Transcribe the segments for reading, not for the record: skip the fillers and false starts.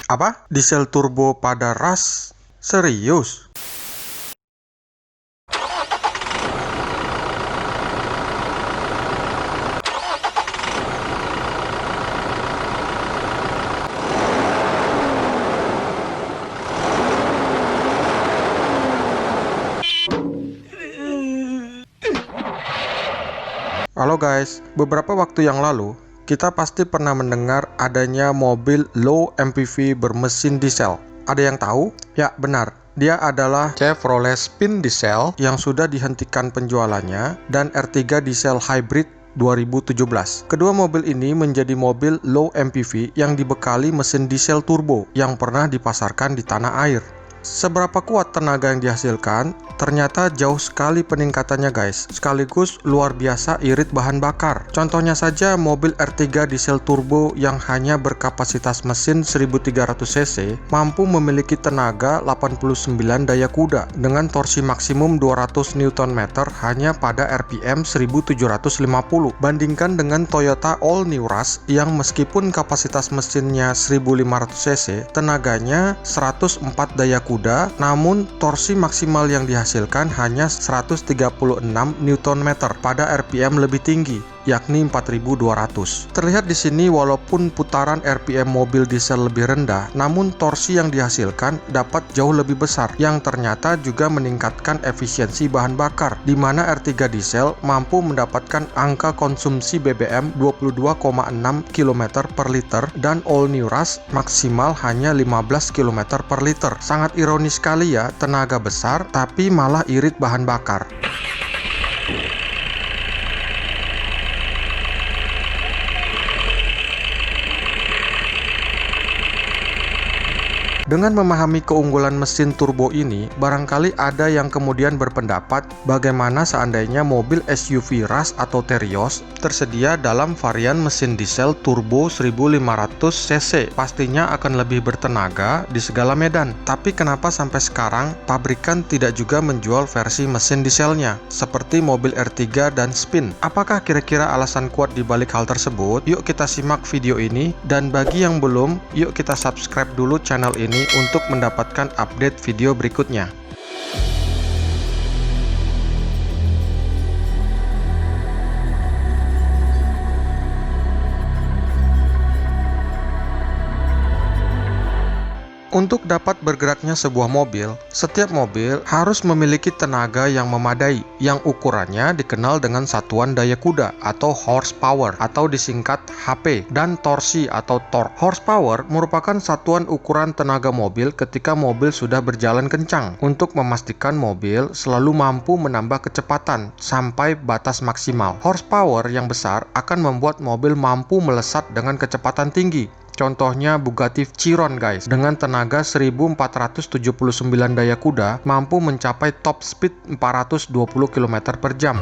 Apa? Diesel turbo pada Rush? Serius? Halo guys, beberapa waktu yang lalu kita pasti pernah mendengar adanya mobil low MPV bermesin diesel. Ada yang tahu? Ya benar, dia adalah Chevrolet Spin Diesel yang sudah dihentikan penjualannya dan R3 Diesel Hybrid 2017. Kedua mobil ini menjadi mobil low MPV yang dibekali mesin diesel turbo yang pernah dipasarkan di tanah air. Seberapa kuat tenaga yang dihasilkan? Ternyata jauh sekali peningkatannya guys, sekaligus luar biasa irit bahan bakar. Contohnya saja mobil R3 diesel turbo yang hanya berkapasitas mesin 1300 cc mampu memiliki tenaga 89 daya kuda dengan torsi maksimum 200 Nm hanya pada RPM 1750. Bandingkan dengan Toyota All New Rush yang meskipun kapasitas mesinnya 1500 cc, tenaganya 104 daya kuda, namun torsi maksimal yang dihasilkan hanya 136 Nm pada RPM lebih tinggi, yakni 4200. Terlihat di sini walaupun putaran RPM mobil diesel lebih rendah, namun torsi yang dihasilkan dapat jauh lebih besar, yang ternyata juga meningkatkan efisiensi bahan bakar, di mana R3 diesel mampu mendapatkan angka konsumsi BBM 22,6 km per liter dan All New Rush maksimal hanya 15 km per liter. Sangat ironis sekali ya, tenaga besar tapi malah irit bahan bakar. Dengan memahami keunggulan mesin turbo ini, barangkali ada yang kemudian berpendapat bagaimana seandainya mobil SUV Rush atau Terios tersedia dalam varian mesin diesel turbo 1500 cc. Pastinya akan lebih bertenaga di segala medan. Tapi kenapa sampai sekarang pabrikan tidak juga menjual versi mesin dieselnya seperti mobil R3 dan Spin? Apakah kira-kira alasan kuat di balik hal tersebut? Yuk kita simak video ini, dan bagi yang belum, yuk kita subscribe dulu channel ini untuk mendapatkan update video berikutnya. Untuk dapat bergeraknya sebuah mobil, setiap mobil harus memiliki tenaga yang memadai, yang ukurannya dikenal dengan satuan daya kuda atau horsepower atau disingkat HP, dan torsi atau torque. Horsepower merupakan satuan ukuran tenaga mobil ketika mobil sudah berjalan kencang untuk memastikan mobil selalu mampu menambah kecepatan sampai batas maksimal. Horsepower yang besar akan membuat mobil mampu melesat dengan kecepatan tinggi. Contohnya Bugatti Chiron guys, dengan tenaga 1479 daya kuda mampu mencapai top speed 420 km per jam.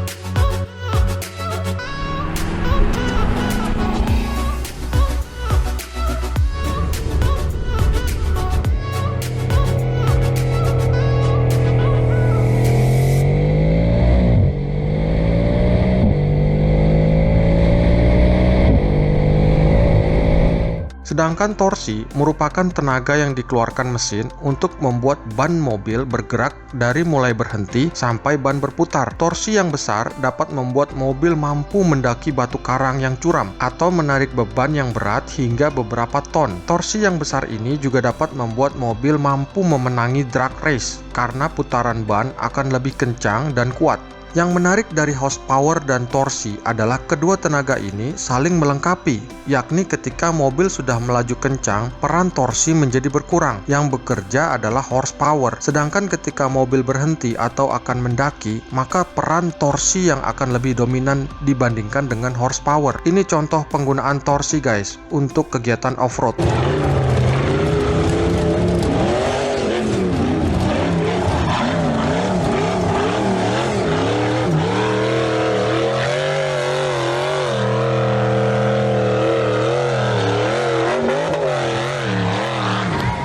Sedangkan torsi merupakan tenaga yang dikeluarkan mesin untuk membuat ban mobil bergerak dari mulai berhenti sampai ban berputar. Torsi yang besar dapat membuat mobil mampu mendaki batu karang yang curam atau menarik beban yang berat hingga beberapa ton. Torsi yang besar ini juga dapat membuat mobil mampu memenangi drag race karena putaran ban akan lebih kencang dan kuat. Yang menarik dari horsepower dan torsi adalah kedua tenaga ini saling melengkapi, yakni ketika mobil sudah melaju kencang, peran torsi menjadi berkurang, yang bekerja adalah horsepower. Sedangkan ketika mobil berhenti atau akan mendaki, maka peran torsi yang akan lebih dominan dibandingkan dengan horsepower. Ini contoh penggunaan torsi guys, untuk kegiatan off-road.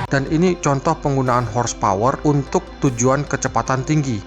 Dan ini contoh penggunaan horsepower untuk tujuan kecepatan tinggi.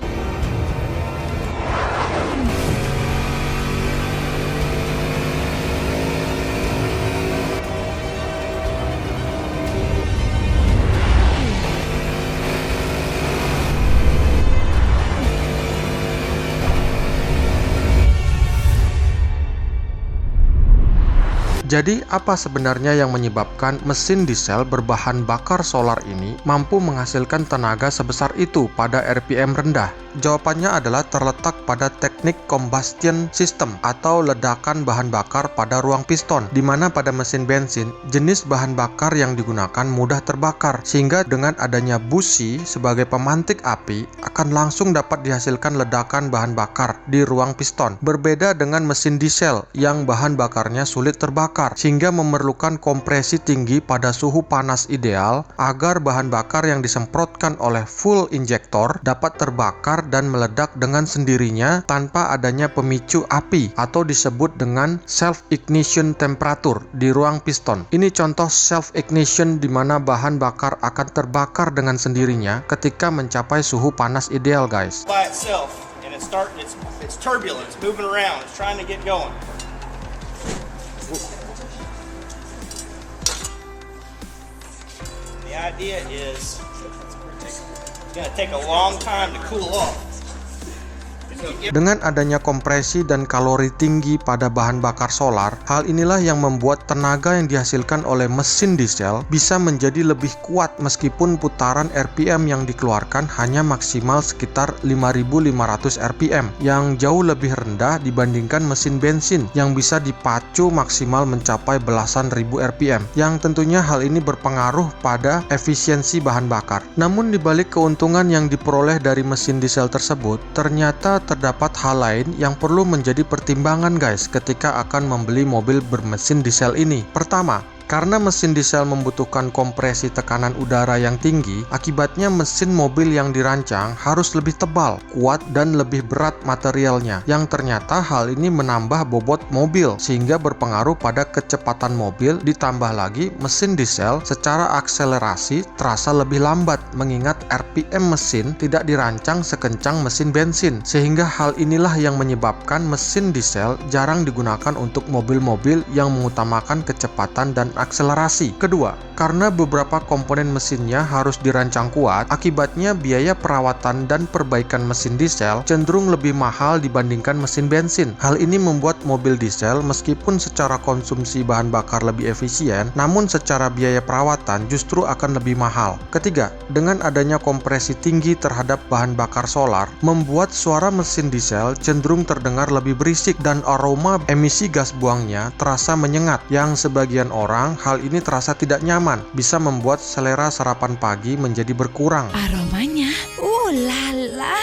Jadi apa sebenarnya yang menyebabkan mesin diesel berbahan bakar solar ini mampu menghasilkan tenaga sebesar itu pada RPM rendah? Jawabannya adalah terletak pada teknik combustion system atau ledakan bahan bakar pada ruang piston, di mana pada mesin bensin, jenis bahan bakar yang digunakan mudah terbakar, sehingga dengan adanya busi sebagai pemantik api akan langsung dapat dihasilkan ledakan bahan bakar di ruang piston. Berbeda dengan mesin diesel yang bahan bakarnya sulit terbakar, sehingga memerlukan kompresi tinggi pada suhu panas ideal agar bahan bakar yang disemprotkan oleh fuel injector dapat terbakar dan meledak dengan sendirinya tanpa adanya pemicu api atau disebut dengan self-ignition temperature di ruang piston. Ini contoh self-ignition di mana bahan bakar akan terbakar dengan sendirinya ketika mencapai suhu panas ideal, guys. By itself, and it's turbulent, it's moving around, it's trying to get going. The idea is it's going to take a long time to cool off. Dengan adanya kompresi dan kalori tinggi pada bahan bakar solar, hal inilah yang membuat tenaga yang dihasilkan oleh mesin diesel bisa menjadi lebih kuat meskipun putaran RPM yang dikeluarkan hanya maksimal sekitar 5.500 RPM, yang jauh lebih rendah dibandingkan mesin bensin yang bisa dipacu maksimal mencapai belasan ribu RPM, yang tentunya hal ini berpengaruh pada efisiensi bahan bakar. Namun dibalik keuntungan yang diperoleh dari mesin diesel tersebut, ternyata terdapat hal lain yang perlu menjadi pertimbangan, guys, ketika akan membeli mobil bermesin diesel ini. Pertama, karena mesin diesel membutuhkan kompresi tekanan udara yang tinggi, akibatnya mesin mobil yang dirancang harus lebih tebal, kuat, dan lebih berat materialnya, yang ternyata hal ini menambah bobot mobil sehingga berpengaruh pada kecepatan mobil. Ditambah lagi, mesin diesel secara akselerasi terasa lebih lambat mengingat RPM mesin tidak dirancang sekencang mesin bensin, sehingga hal inilah yang menyebabkan mesin diesel jarang digunakan untuk mobil-mobil yang mengutamakan kecepatan dan akselerasi. Kedua, karena beberapa komponen mesinnya harus dirancang kuat, akibatnya biaya perawatan dan perbaikan mesin diesel cenderung lebih mahal dibandingkan mesin bensin. Hal ini membuat mobil diesel meskipun secara konsumsi bahan bakar lebih efisien, namun secara biaya perawatan justru akan lebih mahal. Ketiga, dengan adanya kompresi tinggi terhadap bahan bakar solar, membuat suara mesin diesel cenderung terdengar lebih berisik dan aroma emisi gas buangnya terasa menyengat, yang sebagian orang hal ini terasa tidak nyaman, bisa membuat selera sarapan pagi menjadi berkurang. Aromanya, lala.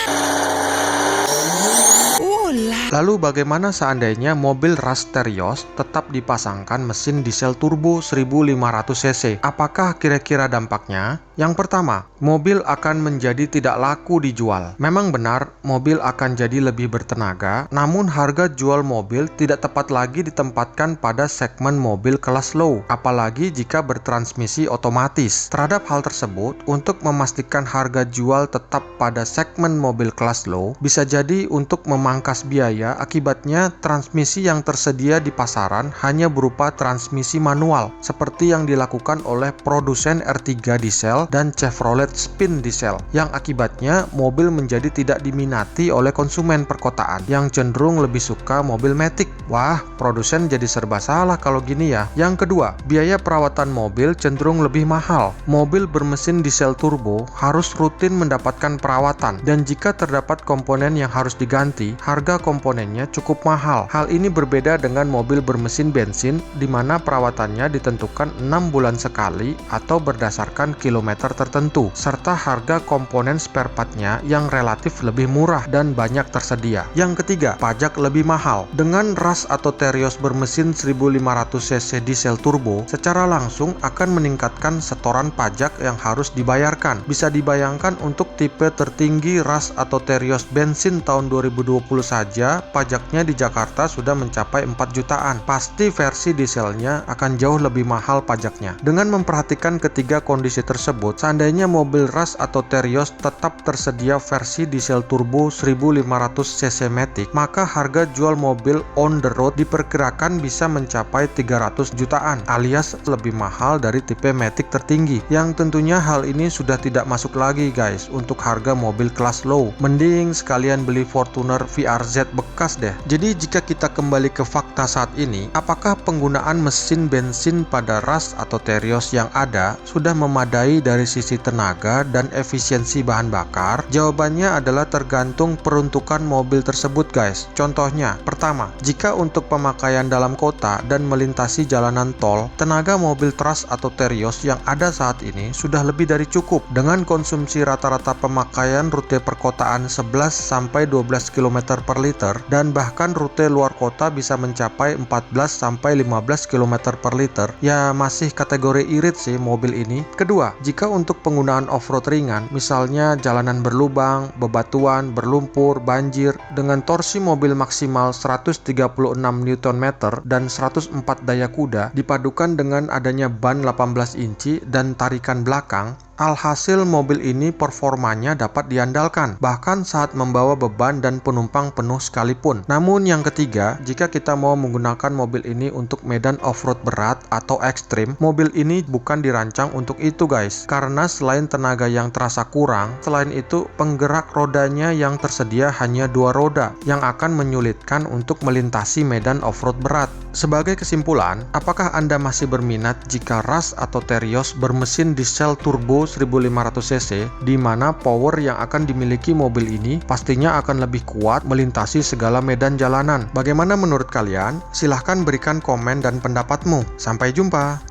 Lalu bagaimana seandainya mobil Rush Terios tetap dipasangkan mesin diesel turbo 1500 cc? Apakah kira-kira dampaknya? Yang pertama, mobil akan menjadi tidak laku dijual. Memang benar, mobil akan jadi lebih bertenaga, namun harga jual mobil tidak tepat lagi ditempatkan pada segmen mobil kelas low, apalagi jika bertransmisi otomatis. Terhadap hal tersebut, untuk memastikan harga jual tetap pada segmen mobil kelas low, bisa jadi untuk memangkas biaya, akibatnya transmisi yang tersedia di pasaran hanya berupa transmisi manual, seperti yang dilakukan oleh produsen R3 diesel dan Chevrolet Spin diesel, yang akibatnya mobil menjadi tidak diminati oleh konsumen perkotaan yang cenderung lebih suka mobil matic. Wah, produsen jadi serba salah kalau gini ya. Yang kedua, biaya perawatan mobil cenderung lebih mahal. Mobil bermesin diesel turbo harus rutin mendapatkan perawatan, dan jika terdapat komponen yang harus diganti, harga komponennya cukup mahal. Hal ini berbeda dengan mobil bermesin bensin di mana perawatannya ditentukan 6 bulan sekali atau berdasarkan kilometer tertentu, serta harga komponen spare part-nya yang relatif lebih murah dan banyak tersedia. Yang ketiga, pajak lebih mahal. Dengan Rush atau Terios bermesin 1500 cc diesel turbo, secara langsung akan meningkatkan setoran pajak yang harus dibayarkan. Bisa dibayangkan untuk tipe tertinggi Rush atau Terios bensin tahun 2020 saja, pajaknya di Jakarta sudah mencapai 4 jutaan. Pasti versi dieselnya akan jauh lebih mahal pajaknya. Dengan memperhatikan ketiga kondisi tersebut, seandainya mobil Rush atau Terios tetap tersedia versi diesel turbo 1500 cc matic, maka harga jual mobil on the road diperkirakan bisa mencapai 300 jutaan, alias lebih mahal dari tipe matic tertinggi, yang tentunya hal ini sudah tidak masuk lagi, guys, untuk harga mobil kelas low. Mending sekalian beli Fortuner VRZ bekas bekas deh. Jadi jika kita kembali ke fakta saat ini, apakah penggunaan mesin bensin pada Rush atau Terios yang ada sudah memadai dari sisi tenaga dan efisiensi bahan bakar? Jawabannya adalah tergantung peruntukan mobil tersebut guys. Contohnya, pertama, jika untuk pemakaian dalam kota dan melintasi jalanan tol, tenaga mobil Rush atau Terios yang ada saat ini sudah lebih dari cukup dengan konsumsi rata-rata pemakaian rute perkotaan 11-12 km per liter dan bahkan rute luar kota bisa mencapai 14-15 km per liter. Ya masih kategori irit sih mobil ini. Kedua, jika untuk penggunaan off-road ringan, misalnya jalanan berlubang, bebatuan, berlumpur, banjir, dengan torsi mobil maksimal 136 Nm dan 104 daya kuda dipadukan dengan adanya ban 18 inci dan tarikan belakang, alhasil mobil ini performanya dapat diandalkan, bahkan saat membawa beban dan penumpang penuh sekalipun. Namun yang ketiga, jika kita mau menggunakan mobil ini untuk medan off-road berat atau ekstrim, mobil ini bukan dirancang untuk itu guys. Karena selain tenaga yang terasa kurang, selain itu penggerak rodanya yang tersedia hanya 2 roda, yang akan menyulitkan untuk melintasi medan off-road berat. Sebagai kesimpulan, apakah Anda masih berminat jika Rush atau Terios bermesin diesel turbo 1500 cc, di mana power yang akan dimiliki mobil ini pastinya akan lebih kuat melintasi segala medan jalanan? Bagaimana menurut kalian? Silahkan berikan komen dan pendapatmu. Sampai jumpa!